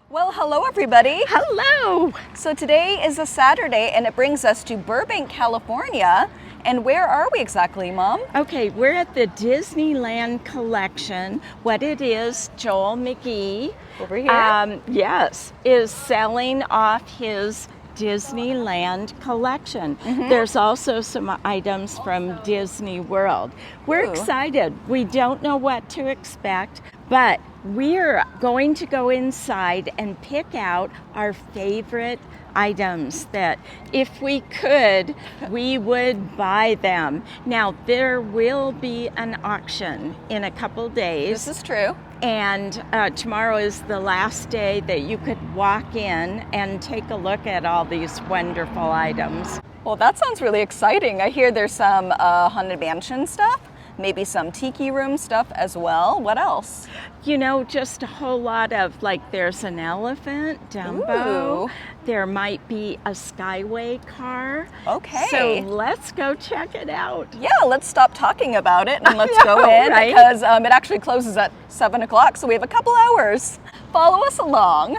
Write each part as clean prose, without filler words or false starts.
Well, hello everybody. Hello. So today is a Saturday and it brings us to Burbank, California. And where are we exactly, Mom? Okay, we're at the Disneyland Collection. What it is, Joel Magee, Over here? yes, is selling off his Disneyland Collection. There's also some items from Disney World. We're Ooh. excited. We don't know what to expect, but we're going to go inside and pick out our favorite items that if we could, we would buy them. Now, there will be an auction in a couple days. This is true. And tomorrow is the last day that you could walk in and take a look at all these wonderful items. Well, that sounds really exciting. I hear there's some Haunted Mansion stuff, maybe some Tiki Room stuff as well. What else? You know, just a whole lot of, like, there's an elephant, Dumbo. Ooh. There might be a Skyway car. Okay. So let's go check it out. Yeah, let's stop talking about it and let's go know, in right? because it actually closes at 7 o'clock, so we have a couple hours. Follow us along,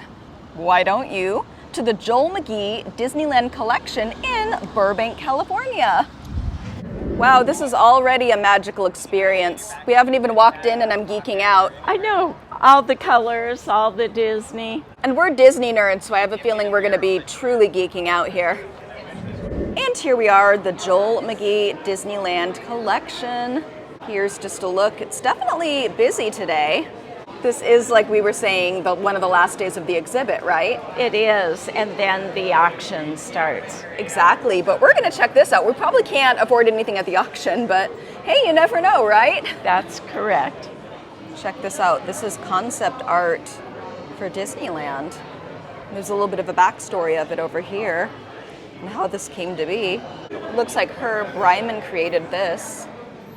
why don't you, to the Joel Magee Disneyland Collection in Burbank, California. Wow, this is already a magical experience. We haven't even walked in and I'm geeking out. I know, all the colors, all the Disney. And we're Disney nerds, so I have a feeling we're gonna be truly geeking out here. And here we are, the Joel Magee Disneyland Collection. Here's just a look. It's definitely busy today. This is, like we were saying, one of the last days of the exhibit, right? It is, and then the auction starts. Exactly, but we're gonna check this out. We probably can't afford anything at the auction, but hey, you never know, right? That's correct. Check this out. This is concept art for Disneyland. There's a little bit of a backstory of it over here and how this came to be. Looks like Herb Ryman created this,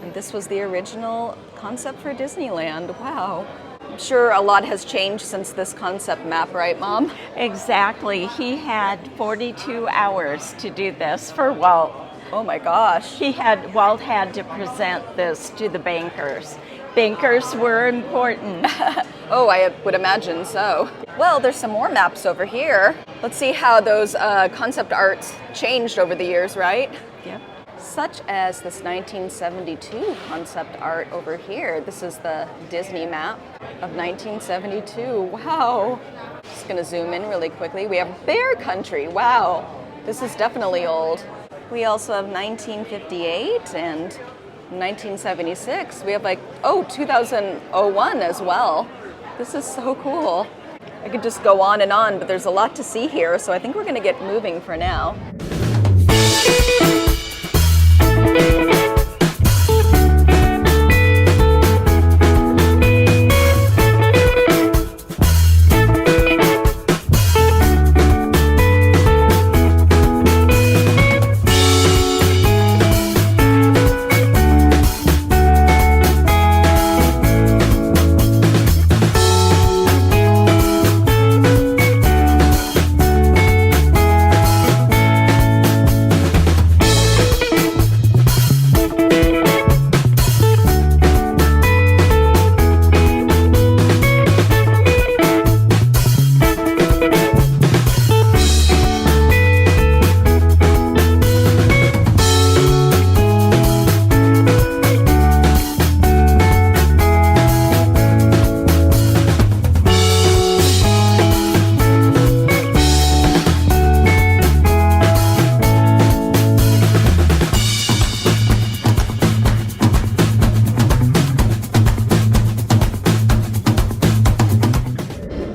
and this was the original concept for Disneyland. Wow. I'm sure a lot has changed since this concept map, right, Mom? Exactly. He had 42 hours to do this for Walt. Oh my gosh. Walt had to present this to the bankers. Bankers were important. Oh, I would imagine so. Well, there's some more maps over here. Let's see how those concept arts changed over the years, right? Yep. Such as this 1972 concept art over here. This is the Disney map of 1972. Wow. Just gonna zoom in really quickly. We have Bear Country. Wow. This is definitely old. We also have 1958 and 1976. We have 2001 as well. This is so cool. I could just go on and on, but there's a lot to see here, so I think we're gonna get moving for now.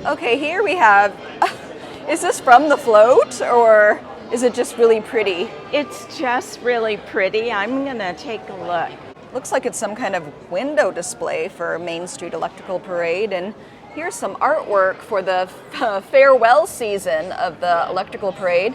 Okay, here we have, is this from the float or is it just really pretty? It's just really pretty. I'm gonna take a look. Looks like it's some kind of window display for Main Street Electrical Parade, and here's some artwork for the farewell season of the Electrical Parade,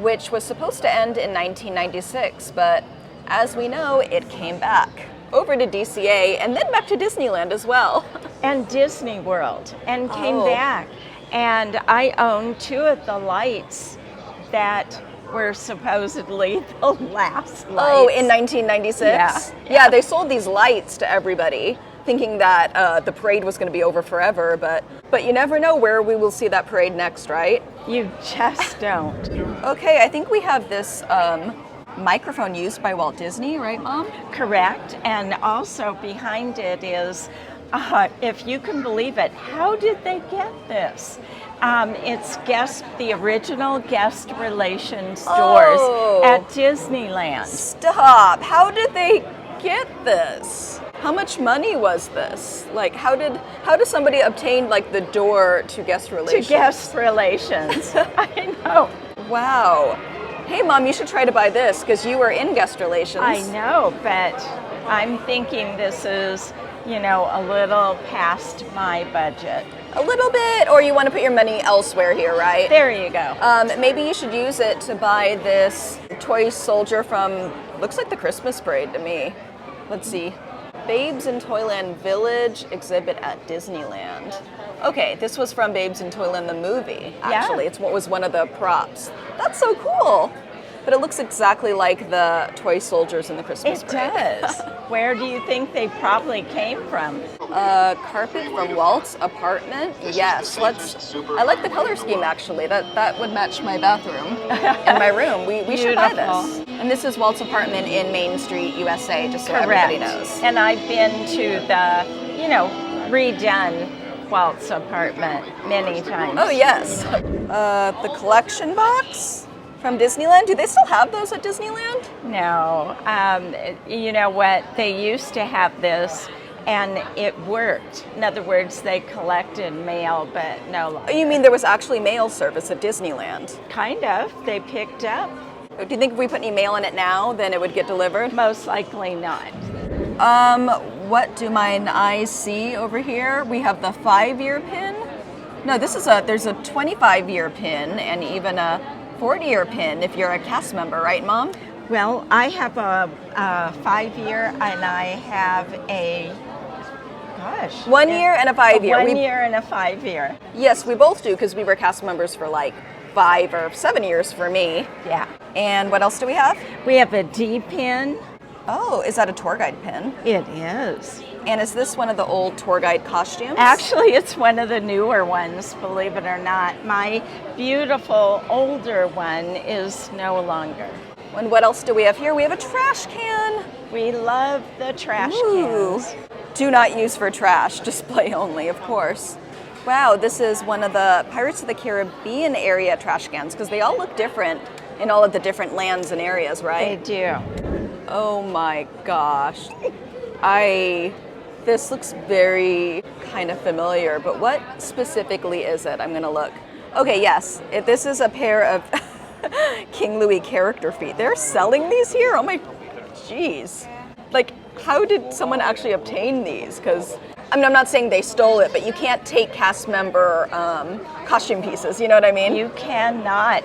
which was supposed to end in 1996, but as we know, it came back over to DCA and then back to Disneyland as well. And Disney World, and came Oh. back. And I own 2 of the lights that were supposedly the last lights. Oh, in 1996? Yeah. Yeah, they sold these lights to everybody. thinking that the parade was going to be over forever, but you never know where we will see that parade next, right? You just don't. Okay, I think we have this microphone used by Walt Disney, right, Mom? Correct. And also behind it is, if you can believe it, how did they get this? It's the original guest relations doors at Disneyland. Stop! How did they get this? How much money was this? Like, how does somebody obtain like the door to guest relations? To guest relations. I know. Wow. Hey, Mom, you should try to buy this because you were in guest relations. I know, but I'm thinking this is, a little past my budget. A little bit, or you want to put your money elsewhere here, right? There you go. Maybe you should use it to buy this toy soldier from, looks like the Christmas parade to me. Let's see. Babes in Toyland Village exhibit at Disneyland. Okay, this was from Babes in Toyland the movie, actually. Yeah. It's what was one of the props. That's so cool. But it looks exactly like the toy soldiers in the Christmas parade. It does. Where do you think they probably came from? Carpet from Walt's apartment. Yes, I like the color scheme actually. That would match my bathroom and my room. We should buy this. And this is Walt's apartment in Main Street, USA, just so everybody knows. And I've been to the, redone Walt's apartment many times. Oh yes. The collection box from Disneyland. Do they still have those at Disneyland? No. You know what? They used to have this, and it worked. In other words, they collected mail, but no longer. You mean there was actually mail service at Disneyland? Kind of. They picked up. Do you think if we put any mail in it now, then it would get delivered? Most likely not. What do mine eyes see over here? We have the 5-year pin. No, there's a 25-year pin and even a 40-year pin if you're a cast member, right, Mom? Well, I have a 5-year and I have a, 1 year and a 5-year. 1 year and a 5-year. Yes, we both do because we were cast members for like 5 or 7 years for me. Yeah. And what else do we have? We have a D pin. Oh, is that a tour guide pin? It is. And is this one of the old tour guide costumes? Actually, it's one of the newer ones, believe it or not. My beautiful older one is no longer. And what else do we have here? We have a trash can. We love the trash cans. Do not use for trash, display only, of course. Wow, this is one of the Pirates of the Caribbean area trash cans because they all look different in all of the different lands and areas, right? They do. Oh my gosh. This looks very kind of familiar, but what specifically is it? I'm gonna look. Okay, yes, this is a pair of King Louis character feet. They're selling these here? Oh my, jeez. Like, how did someone actually obtain these? Because, I'm not saying they stole it, but you can't take cast member costume pieces, you know what I mean? You cannot.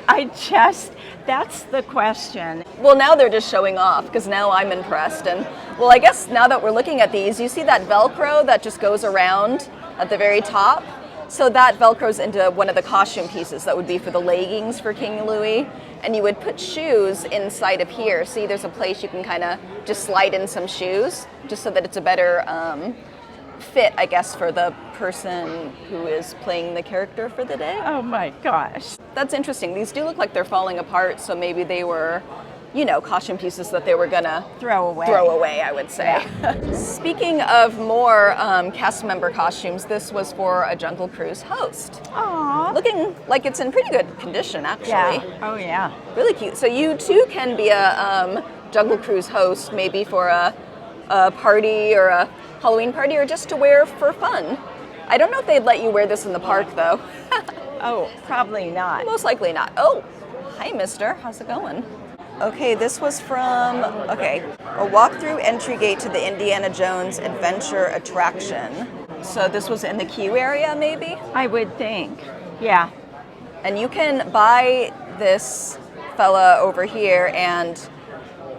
That's the question. Well, now they're just showing off, because now I'm impressed. And, well, I guess now that we're looking at these, you see that Velcro that just goes around at the very top? So that Velcros into one of the costume pieces that would be for the leggings for King Louis. And you would put shoes inside of here. See, there's a place you can kind of just slide in some shoes, just so that it's a better fit, I guess, for the person who is playing the character for the day. Oh my gosh. That's interesting. These do look like they're falling apart, so maybe they were, costume pieces that they were gonna throw away, I would say. Yeah. Speaking of more cast member costumes, this was for a Jungle Cruise host. Aww. Looking like it's in pretty good condition, actually. Yeah. Oh yeah. Really cute. So you too can be a Jungle Cruise host, maybe for a party or a Halloween party, or just to wear for fun. I don't know if they'd let you wear this in the park, though. Oh, probably not. Most likely not. Oh, hi, mister. How's it going? Okay, this was from, a walk-through entry gate to the Indiana Jones Adventure attraction. So this was in the queue area, maybe? I would think, yeah. And you can buy this fella over here and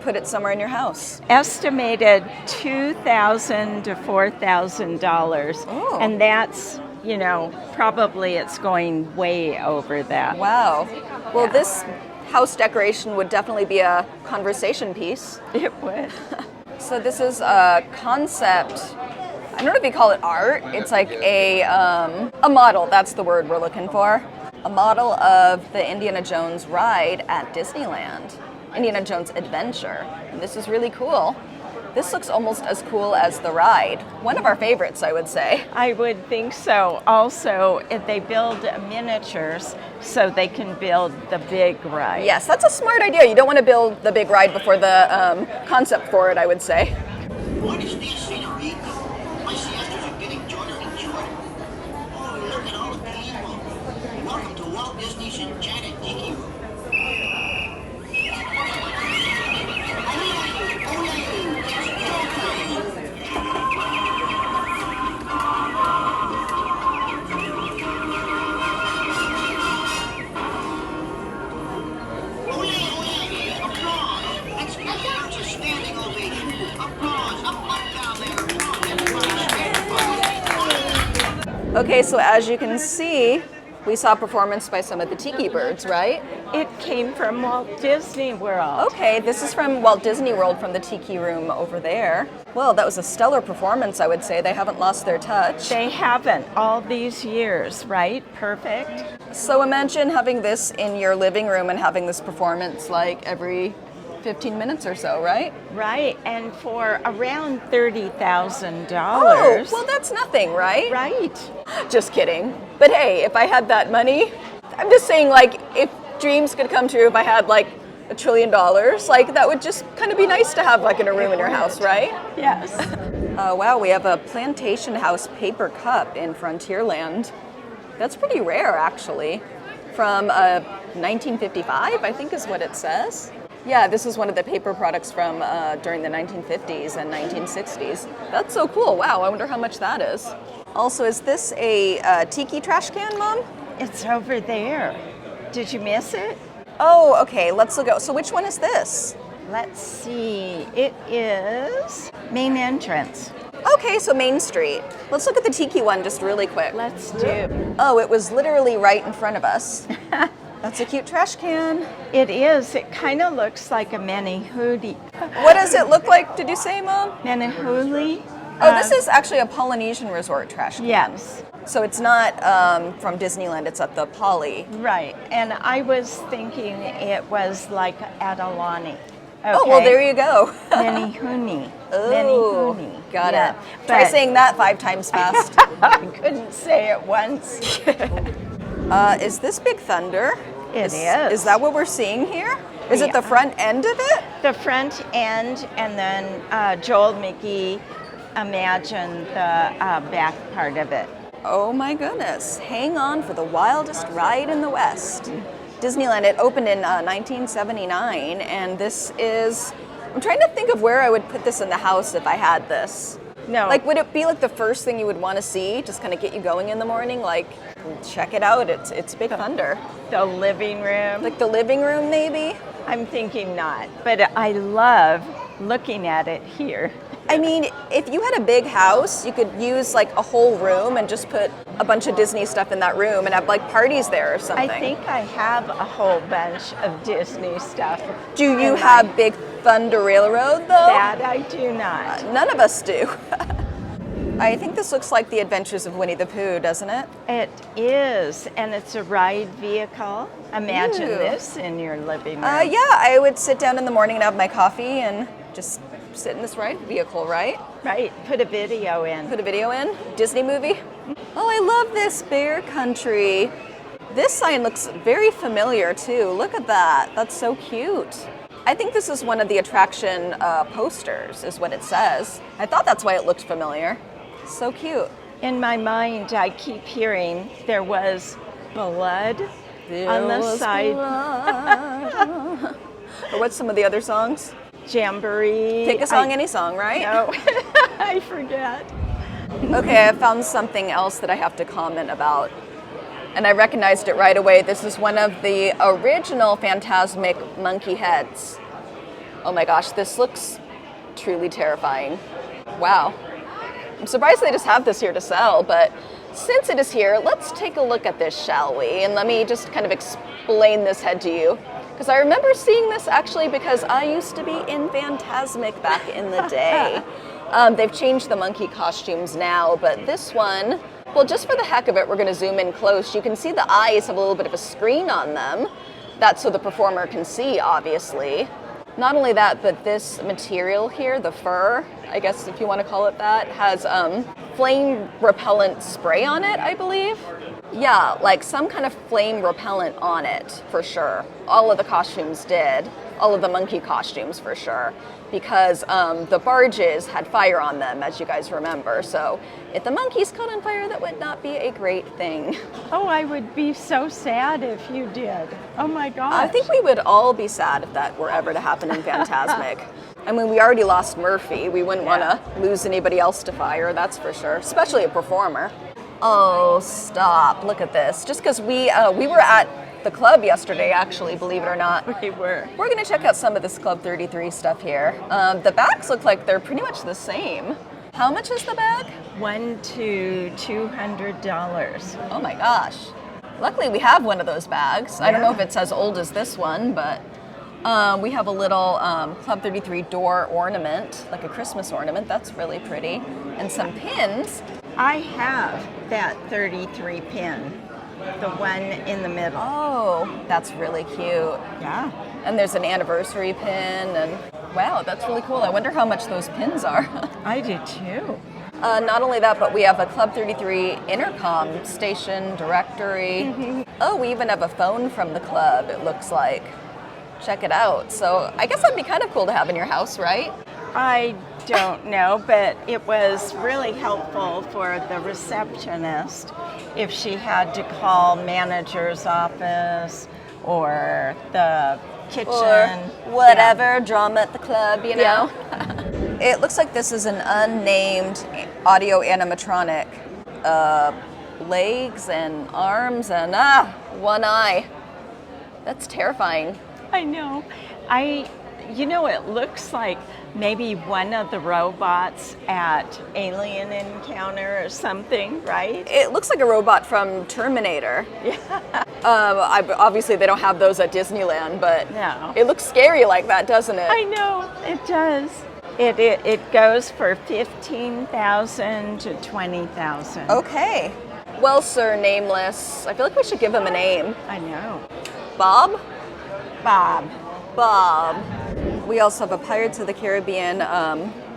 put it somewhere in your house. Estimated $2,000 to $4,000. Oh. And that's, probably it's going way over that. Wow. Well, Yeah. this house decoration would definitely be a conversation piece. It would. So this is a concept I don't know if you call it art. It's like a model. That's the word we're looking for. A model of the Indiana Jones ride at Disneyland. Indiana Jones Adventure. And this is really cool. This looks almost as cool as the ride. One of our favorites, I would say. I would think so. Also, if they build miniatures so they can build the big ride. Yes, that's a smart idea. You don't want to build the big ride before the concept for it, I would say. What is this scenery? My siestas are getting shorter and shorter. Oh, look at all the people. Welcome to Walt Disney's enchanted tiki room. Okay, so as you can see, we saw a performance by some of the Tiki Birds, right? It came from Walt Disney World. Okay, this is from Walt Disney World from the Tiki Room over there. Well, that was a stellar performance, I would say. They haven't lost their touch. They haven't all these years, right? Perfect. So imagine having this in your living room and having this performance like every 15 minutes or so, right? Right, and for around $30,000. Oh, well, that's nothing, right? Right. Just kidding. But hey, if I had that money, I'm just saying, like, if dreams could come true, if I had like $1 trillion, like that would just kind of be nice to have like in a room in your house, right? Yes. Wow, we have a Plantation House paper cup in Frontierland. That's pretty rare, actually. From 1955, I think is what it says. Yeah, this is one of the paper products from during the 1950s and 1960s. That's so cool. Wow, I wonder how much that is. Also, is this a tiki trash can, Mom? It's over there. Did you miss it? Oh, okay, let's look at, so which one is this? Let's see. It is main entrance. Okay, so Main Street. Let's look at the tiki one just really quick. Let's do. Oh, it was literally right in front of us. That's a cute trash can. It is. It kind of looks like a Menehune. What does it look like, did you say, Mom? Menehune? Oh, this is actually a Polynesian resort trash can. Yes. So it's not from Disneyland, it's at the Poly. Right. And I was thinking it was like Adelani. Okay. Oh, well, there you go. Menehune. Oh, Menehune. got Yeah. it. Try But saying that 5 times fast. I couldn't say it once. Is this Big Thunder? It is. Is that what we're seeing here? Is it the front end of it? The front end, and then Joel Magee imagined the back part of it. Oh my goodness. Hang on for the wildest ride in the West. Disneyland, it opened in 1979, and this is, I'm trying to think of where I would put this in the house if I had this. No. Like, would it be like the first thing you would want to see, just kind of get you going in the morning? Like, check it out, it's Big Thunder. The living room. Like the living room, maybe? I'm thinking not, but I love looking at it here. I mean, if you had a big house, you could use like a whole room and just put a bunch of Disney stuff in that room and have like parties there or something. I think I have a whole bunch of Disney stuff. Do you have Big Thunder Railroad though? That I do not. None of us do. I think this looks like the Adventures of Winnie the Pooh, doesn't it? It is, and it's a ride vehicle. Imagine Ooh. this in your living room. Yeah, I would sit down in the morning and have my coffee and just sit in this ride vehicle, right? Right, put a video in. Put a video in. Disney movie. Oh, I love this Bear Country. This sign looks very familiar too. Look at that. That's so cute. I think this is one of the attraction posters, is what it says. I thought that's why it looked familiar. So cute. In my mind, I keep hearing there was blood on the side. Or what's some of the other songs? Jamboree. Pick a song, any song, right? No, I forget. Okay, I found something else that I have to comment about. And I recognized it right away. This is one of the original Fantasmic monkey heads. Oh my gosh, this looks truly terrifying. Wow. I'm surprised they just have this here to sell, but since it is here, let's take a look at this, shall we? And let me just kind of explain this head to you. Because I remember seeing this actually because I used to be in Fantasmic back in the day. They've changed the monkey costumes now, but this one, well, just for the heck of it, we're going to zoom in close. You can see the eyes have a little bit of a screen on them. That's so the performer can see, obviously. Not only that, but this material here, the fur, I guess if you want to call it that, has flame repellent spray on it, I believe. Yeah, like some kind of flame repellent on it, for sure. All of the costumes did. All of the monkey costumes, for sure. Because the barges had fire on them, as you guys remember. So if the monkeys caught on fire, that would not be a great thing. Oh, I would be so sad if you did. Oh my gosh. I think we would all be sad if that were ever to happen in Fantasmic. I mean, we already lost Murphy. We wouldn't want to lose anybody else to fire, that's for sure, especially a performer. Oh, stop. Look at this. Just because we were at the club yesterday, actually, believe it or not. We were. We're going to check out some of this Club 33 stuff here. The bags look like they're pretty much the same. How much is the bag? $1 to $200. Oh my gosh. Luckily, we have one of those bags. I don't know if it's as old as this one, but we have a little Club 33 door ornament, like a Christmas ornament. That's really pretty. And some pins. I have that 33 pin, the one in the middle. Oh, that's really cute. Yeah. And there's an anniversary pin, and wow, that's really cool. I wonder how much those pins are. I do too. Not only that, but we have a Club 33 intercom station directory. Mm-hmm. Oh, we even have a phone from the club, it looks like. Check it out. So I guess that'd be kind of cool to have in your house, right? I don't know, but it was really helpful for the receptionist if she had to call manager's office or the kitchen. Or whatever, drama at the club, you know? It looks like this is an unnamed audio animatronic. Legs and arms and one eye. That's terrifying. I know. It looks like maybe one of the robots at Alien Encounter or something, right? It looks like a robot from Terminator. Yeah. Obviously, they don't have those at Disneyland, but no. It looks scary like that, doesn't it? I know, it does. It goes for $15,000 to $20,000. Okay. Well, sir, nameless. I feel like we should give him a name. I know. Bob? Bob. Bob. We also have a Pirates of the Caribbean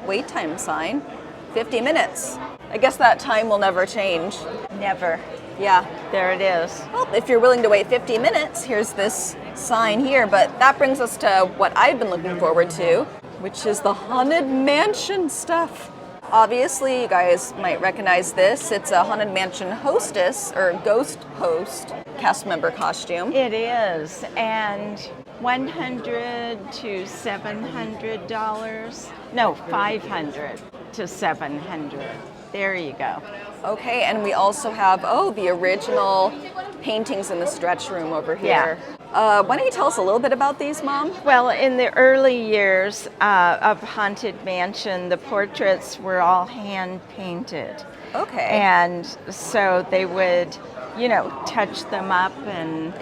wait time sign. 50 minutes. I guess that time will never change. Never. Yeah. There it is. Well, if you're willing to wait 50 minutes, here's this sign here. But that brings us to what I've been looking forward to, which is the Haunted Mansion stuff. Obviously, you guys might recognize this. It's a Haunted Mansion hostess, or ghost host, cast member costume. It is, and $100 to $700. No, $500 to $700. There you go. Okay, and we also have, the original paintings in the stretch room over here. Yeah. Why don't you tell us a little bit about these, Mom? Well, in the early years of Haunted Mansion, the portraits were all hand painted. Okay. And so they would, touch them up, and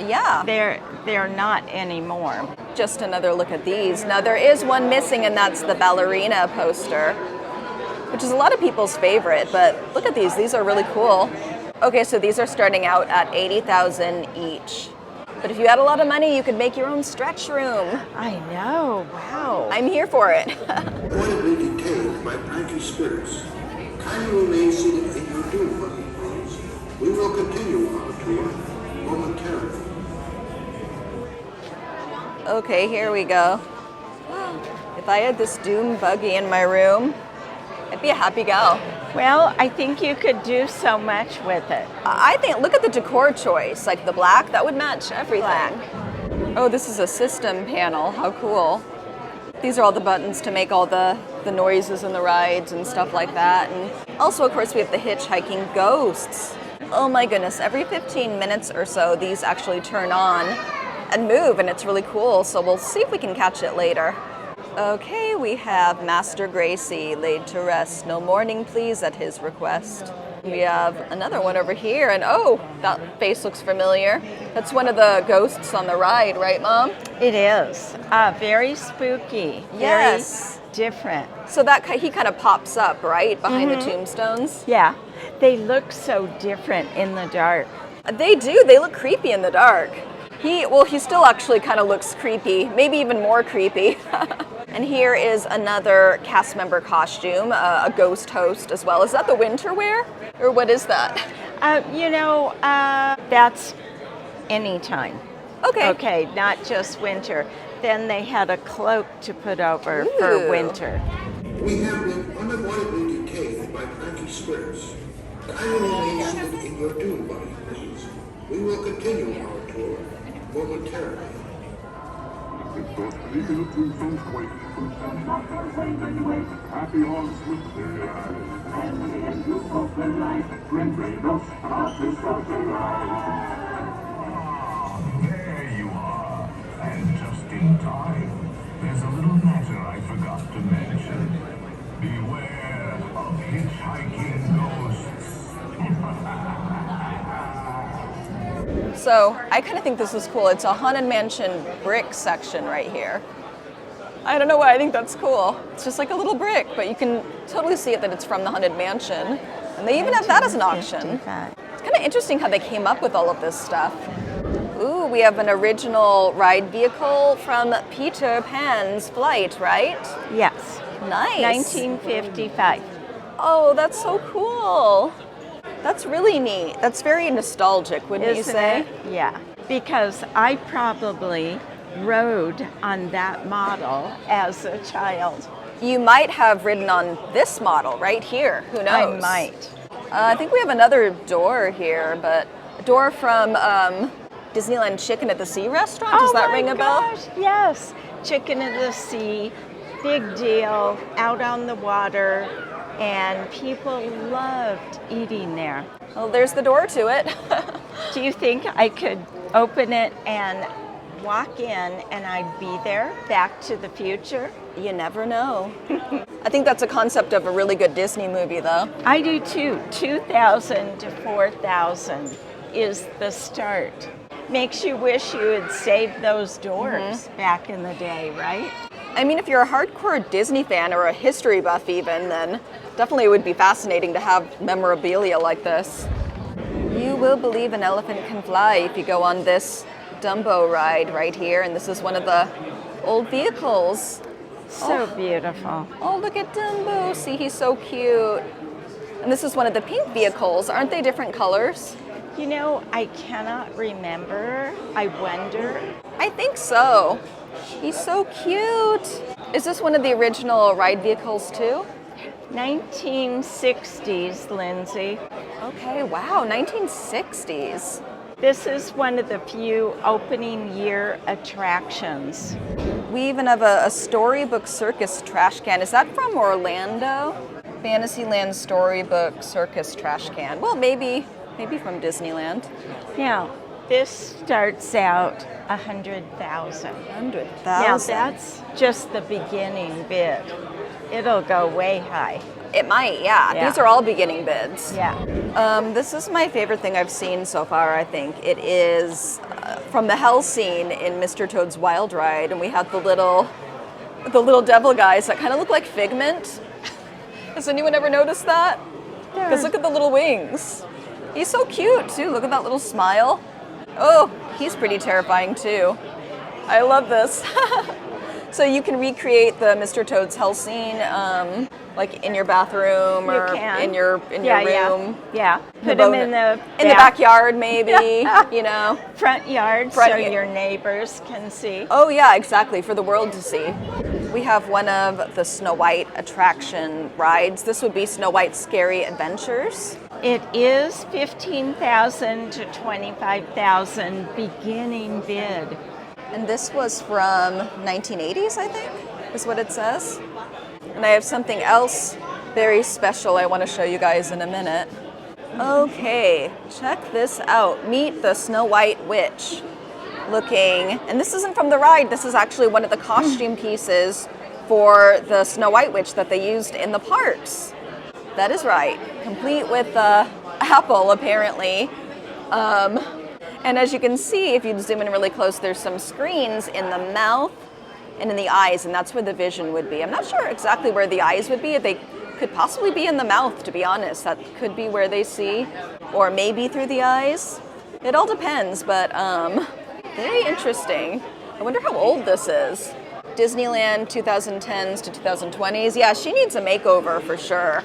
they're not anymore. Just another look at these. Now there is one missing, and that's the ballerina poster, which is a lot of people's favorite, but look at these. These are really cool. Okay, so these are starting out at $80,000 each. But if you had a lot of money, you could make your own stretch room. I know, wow. I'm here for it. Pointedly detained by pranky spirits. Kindly remain seated in your Doom Buggy, please. We will continue our tour momentarily. Okay, here we go. If I had this Doom Buggy in my room, I'd be a happy gal. Well, I think you could do so much with it. I think, look at the decor choice, like the black, that would match everything. Black. Oh, this is a system panel, how cool. These are all the buttons to make all the noises and the rides and stuff like that. And also, of course, we have the Hitchhiking Ghosts. Oh my goodness, every 15 minutes or so, these actually turn on and move, and it's really cool. So we'll see if we can catch it later. Okay, we have Master Gracie laid to rest. No mourning, please, at his request. We have another one over here, and that face looks familiar. That's one of the ghosts on the ride, right, Mom? It is. Very spooky. Yes. different. So that he kind of pops up, right, behind the tombstones? Yeah, they look so different in the dark. They do. They look creepy in the dark. He still actually kind of looks creepy, maybe even more creepy. And here is another cast member costume, a ghost host as well. Is that the winter wear, or what is that? That's anytime. Okay. Okay, not just winter. Then they had a cloak to put over for winter. We have been unavoidably detained by cranky spirits. Kindly remain seated in your Doom Buggy, please. We will continue our tour momentarily. There you are, and just in time. There's a little matter I forgot to mention. Beware of hitchhiking ghosts. So I kind of think this is cool. It's a Haunted Mansion brick section right here. I don't know why I think that's cool. It's just like a little brick, but you can totally see it that it's from the Haunted Mansion. And they even have that as an auction. It's kind of interesting how they came up with all of this stuff. Ooh, we have an original ride vehicle from Peter Pan's Flight, right? Yes. Nice. 1955. Oh, that's so cool. That's really neat. That's very nostalgic, wouldn't you Isn't say? it? Yeah. Because I probably rode on that model as a child. You might have ridden on this model right here. Who knows? I might. I think we have another door here, but a door from Disneyland Chicken at the Sea restaurant. Does that ring a bell? Oh my gosh, yes. Chicken at the Sea, big deal, out on the water, and people loved eating there. Well, there's the door to it. Do you think I could open it and walk in and I'd be there, Back to the Future? You never know. I think that's a concept of a really good Disney movie, though. I do too. 2,000 to 4,000 is the start. Makes you wish you had saved those doors back in the day, right? I mean, if you're a hardcore Disney fan or a history buff even, then definitely it would be fascinating to have memorabilia like this. You will believe an elephant can fly if you go on this Dumbo ride right here, and this is one of the old vehicles. So beautiful. Oh, look at Dumbo. See, he's so cute. And this is one of the pink vehicles. Aren't they different colors? You know, I cannot remember. I wonder. I think so. He's so cute. Is this one of the original ride vehicles too? 1960s, Lindsay. Okay, wow, 1960s. This is one of the few opening year attractions. We even have a Storybook Circus trash can. Is that from Orlando? Fantasyland Storybook Circus trash can. Well, maybe from Disneyland. Now, this starts out 100,000. 100,000. Now, that's just the beginning bid. It'll go way high. It might, yeah. These are all beginning bids. Yeah. This is my favorite thing I've seen so far, I think. It is from the hell scene in Mr. Toad's Wild Ride, and we have the little devil guys that kind of look like Figment. Has anyone ever noticed that? Because look at the little wings. He's so cute, too. Look at that little smile. Oh, he's pretty terrifying, too. I love this. So you can recreate the Mr. Toad's hell scene, like in your bathroom or in your room. Yeah. Put them in the backyard, maybe. You know, front yard, so your neighbors can see. Oh yeah, exactly, for the world to see. We have one of the Snow White attraction rides. This would be Snow White's Scary Adventures. It is 15,000 to 25,000 beginning bid. And this was from 1980s, I think, is what it says. And I have something else very special I want to show you guys in a minute. Okay, check this out. Meet the Snow White Witch looking, and this isn't from the ride, this is actually one of the costume pieces for the Snow White Witch that they used in the parks. That is right, complete with the apple apparently. And as you can see, if you zoom in really close, there's some screens in the mouth and in the eyes, and that's where the vision would be. I'm not sure exactly where the eyes would be. If they could possibly be in the mouth, to be honest. That could be where they see, or maybe through the eyes. It all depends, but very interesting. I wonder how old this is. Disneyland 2010s to 2020s. Yeah, she needs a makeover for sure.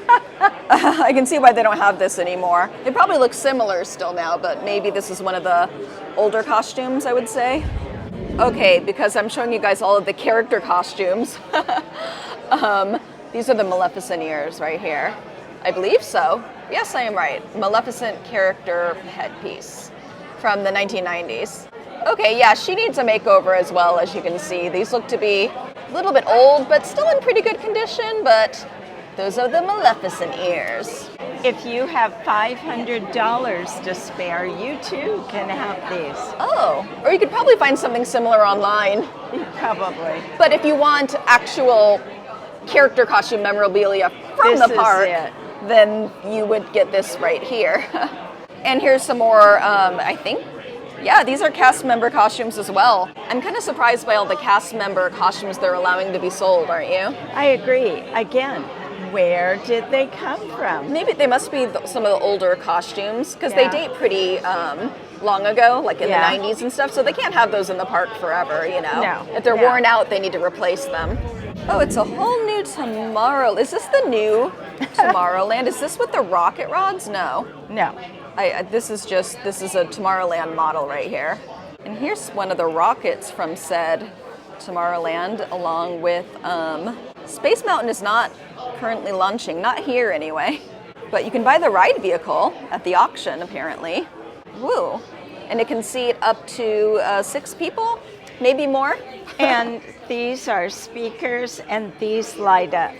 I can see why they don't have this anymore. It probably looks similar still now, but maybe this is one of the older costumes, I would say. Okay, because I'm showing you guys all of the character costumes. These are the Maleficent ears right here. I believe so. Yes, I am right. Maleficent character headpiece from the 1990s. Okay, yeah, she needs a makeover as well, as you can see. These look to be a little bit old, but still in pretty good condition, but those are the Maleficent ears. If you have $500 to spare, you too can have these. Oh, or you could probably find something similar online. Probably. But if you want actual character costume memorabilia from the park, then you would get this right here. And here's some more, I think, yeah, these are cast member costumes as well. I'm kind of surprised by all the cast member costumes they're allowing to be sold, aren't you? I agree. Again, where did they come from? Maybe they must be some of the older costumes, because they date pretty long ago, like in the 90s and stuff, so they can't have those in the park forever, you know? No. If they're worn out, they need to replace them. Oh, it's a whole new Tomorrow. Is this the new Tomorrowland? Is this with the rocket rods? No. No. This is a Tomorrowland model right here. And here's one of the rockets from said Tomorrowland, along with Space Mountain is not currently launching, not here anyway. But you can buy the ride vehicle at the auction, apparently. Woo. And it can seat up to 6 people, maybe more. And these are speakers, and these light up.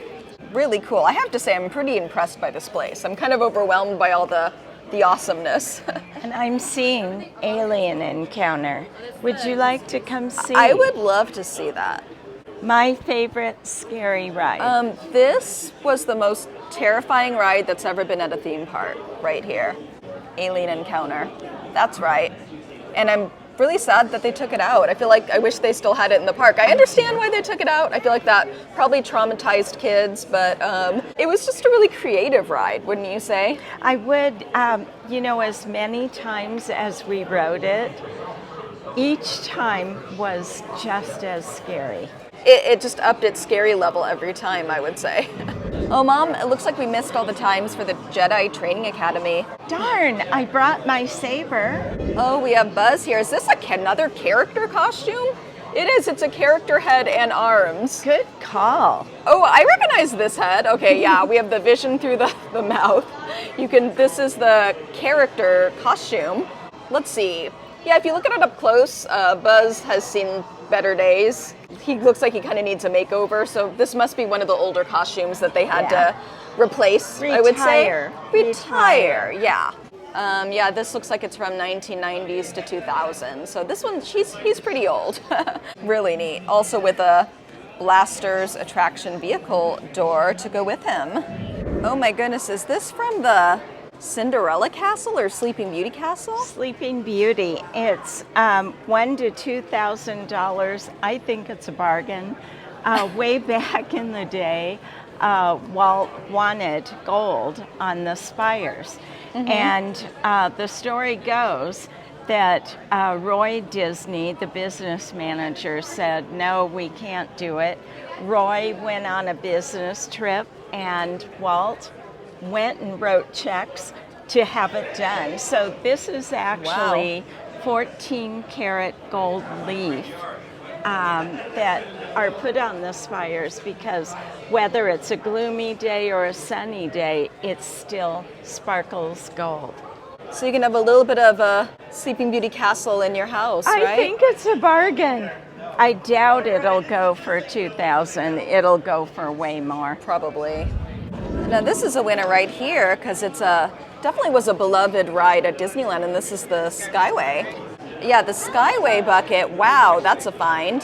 Really cool. I have to say, I'm pretty impressed by this place. I'm kind of overwhelmed by all the awesomeness. And I'm seeing Alien Encounter. Would you like to come see? I would love to see that. My favorite scary ride. This was the most terrifying ride that's ever been at a theme park, right here. Alien Encounter. That's right. And I'm really sad that they took it out. I feel like I wish they still had it in the park. I understand why they took it out. I feel like that probably traumatized kids, but it was just a really creative ride, wouldn't you say? I would, as many times as we rode it, each time was just as scary. It just upped its scary level every time, I would say. Oh, Mom, it looks like we missed all the times for the Jedi Training Academy. Darn, I brought my saber. Oh, we have Buzz here. Is this another character costume? It is. It's a character head and arms. Good call. Oh, I recognize this head. Okay, yeah, we have the vision through the mouth. This is the character costume. Let's see. Yeah, if you look at it up close, Buzz has seen better days. He looks like he kind of needs a makeover, so this must be one of the older costumes that they had to replace, I would say. Retire, yeah. Yeah, this looks like it's from 1990s to 2000. So this one, he's pretty old. Really neat. Also with a Blaster's attraction vehicle door to go with him. Oh my goodness, is this from the Cinderella Castle or Sleeping Beauty Castle? Sleeping Beauty. It's $1,000 to $2,000. I think it's a bargain. Way back in the day, Walt wanted gold on the spires. Mm-hmm. And the story goes that Roy Disney, the business manager, said, no, we can't do it. Roy went on a business trip, and Walt went and wrote checks to have it done. So this is actually 14 karat gold leaf that are put on the spires, because whether it's a gloomy day or a sunny day, it still sparkles gold. So you can have a little bit of a Sleeping Beauty Castle in your house, right? I think it's a bargain. I doubt it'll go for $2,000. It'll go for way more. Probably. Now this is a winner right here, because it's definitely was a beloved ride at Disneyland, and this is the Skyway. Yeah, the Skyway bucket. Wow, that's a find.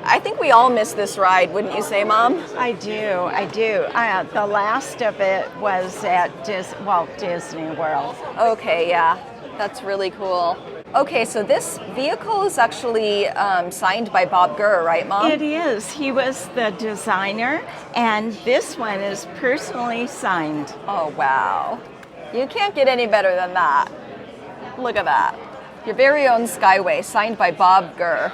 I think we all miss this ride, wouldn't you say, Mom? I do. The last of it was at Walt Disney World. Okay, yeah, that's really cool. Okay, so this vehicle is actually signed by Bob Gurr, right, Mom? It is. He was the designer, and this one is personally signed. Oh, wow. You can't get any better than that. Look at that. Your very own Skyway, signed by Bob Gurr.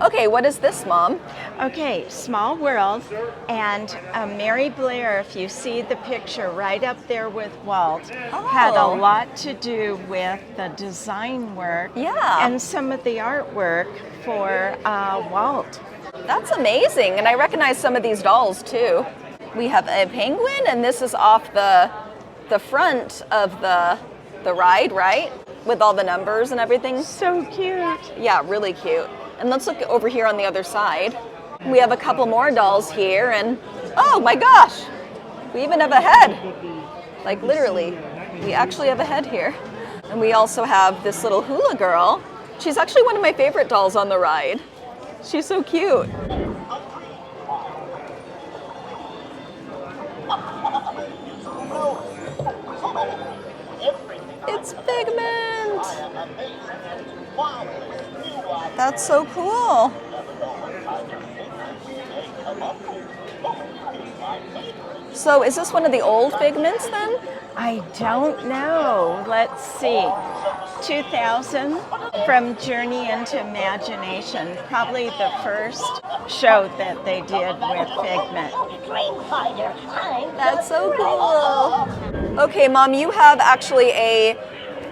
Okay, what is this, Mom? Okay, Small World, and Mary Blair, if you see the picture right up there with Walt, had a lot to do with the design work and some of the artwork for Walt. That's amazing, and I recognize some of these dolls too. We have a penguin, and this is off the front of the ride, right? With all the numbers and everything. So cute. Yeah, really cute. And let's look over here on the other side. We have a couple more dolls here, and oh my gosh, we even have a head. Like literally, we actually have a head here. And we also have this little hula girl. She's actually one of my favorite dolls on the ride. She's so cute. It's Figment. That's so cool. So is this one of the old Figments then? I don't know. Let's see. 2000 from Journey into Imagination. Probably the first show that they did with Figment. That's so cool. Okay, Mom, you have actually a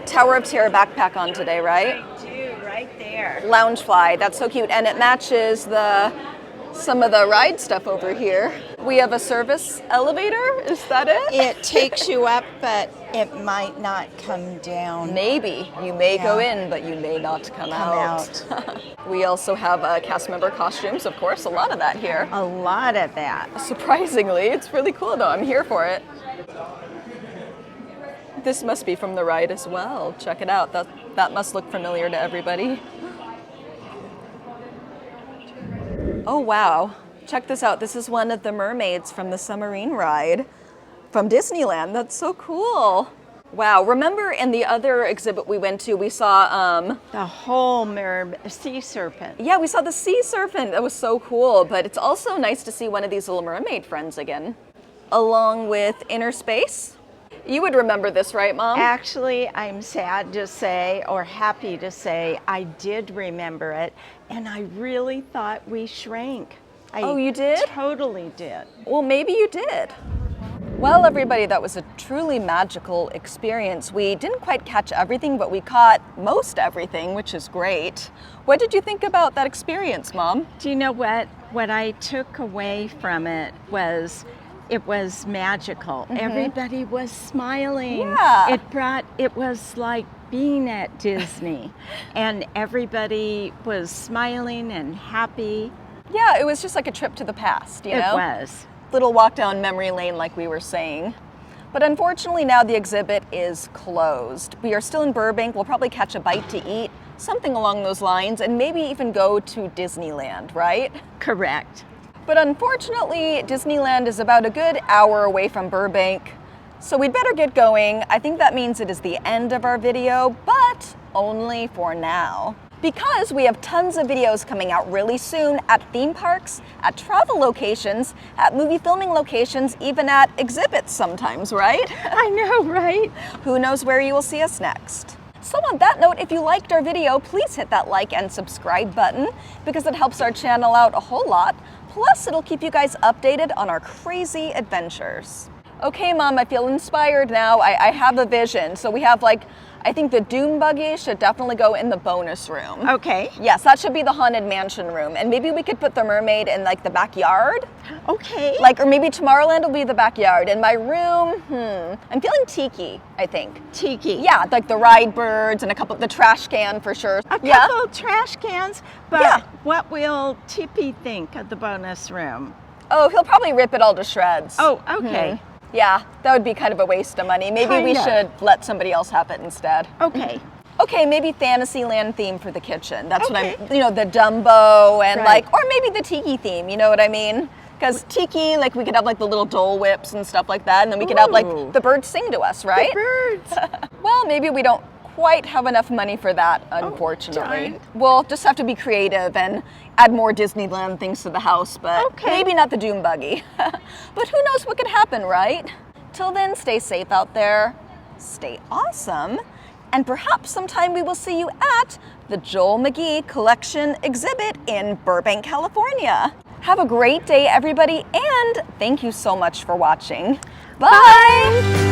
Tower of Terror backpack on today, right? I do, right there. Loungefly, that's so cute. And it matches some of the ride stuff over here. We have a service elevator, is that it? It takes you up, but it might not come down. Maybe. You may go in, but you may not come out. We also have cast member costumes, of course, a lot of that here. A lot of that. Surprisingly, it's really cool though, I'm here for it. This must be from the ride as well. Check it out, that must look familiar to everybody. Oh wow, check this out. This is one of the mermaids from the Submarine Ride from Disneyland. That's so cool. Wow, remember in the other exhibit we went to, we saw the whole sea serpent. Yeah, we saw the sea serpent. That was so cool, but it's also nice to see one of these little mermaid friends again, along with Inner Space. You would remember this, right, Mom? Actually, I'm sad to say, or happy to say, I did remember it, and I really thought we shrank. Oh, you did? Totally did. Well, maybe you did. Well, everybody, that was a truly magical experience. We didn't quite catch everything, but we caught most everything, which is great. What did you think about that experience, Mom? Do you know what? What I took away from it was magical. Mm-hmm. Everybody was smiling. Yeah. It was like being at Disney, and everybody was smiling and happy. Yeah, it was just like a trip to the past, you know? It was. Little walk down memory lane like we were saying. But unfortunately now the exhibit is closed. We are still in Burbank. We'll probably catch a bite to eat, something along those lines, and maybe even go to Disneyland, right? Correct. But unfortunately, Disneyland is about a good hour away from Burbank, so we'd better get going. I think that means it is the end of our video, but only for now. Because we have tons of videos coming out really soon at theme parks, at travel locations, at movie filming locations, even at exhibits sometimes, right? I know, right? Who knows where you will see us next? So on that note, if you liked our video, please hit that like and subscribe button because it helps our channel out a whole lot. Plus, it'll keep you guys updated on our crazy adventures. Okay, Mom, I feel inspired now. I have a vision. So we have I think the Doom Buggy should definitely go in the bonus room. Okay. Yes, that should be the Haunted Mansion room. And maybe we could put the mermaid in the backyard. Okay. Or maybe Tomorrowland will be the backyard. In my room, I'm feeling Tiki, I think. Tiki. Yeah, the ride birds and the trash can for sure. A couple of trash cans, but yeah. What will Tippy think of the bonus room? Oh, he'll probably rip it all to shreds. Oh, okay. Yeah, that would be kind of a waste of money. Maybe we should let somebody else have it instead. Okay. Okay, maybe Fantasyland theme for the kitchen. That's what I'm, the Dumbo and or maybe the Tiki theme, you know what I mean? Because Tiki, we could have the little Dole Whips and stuff like that, and then we could have the birds sing to us, right? The birds. Well, maybe we don't quite have enough money for that, unfortunately. darn. We'll just have to be creative and add more Disneyland things to the house, but Okay. maybe not the Doom Buggy. But who knows what could happen, right? Till then, stay safe out there, stay awesome, and perhaps sometime we will see you at the Joel Magee Collection exhibit in Burbank, California. Have a great day, everybody, and thank you so much for watching. Bye.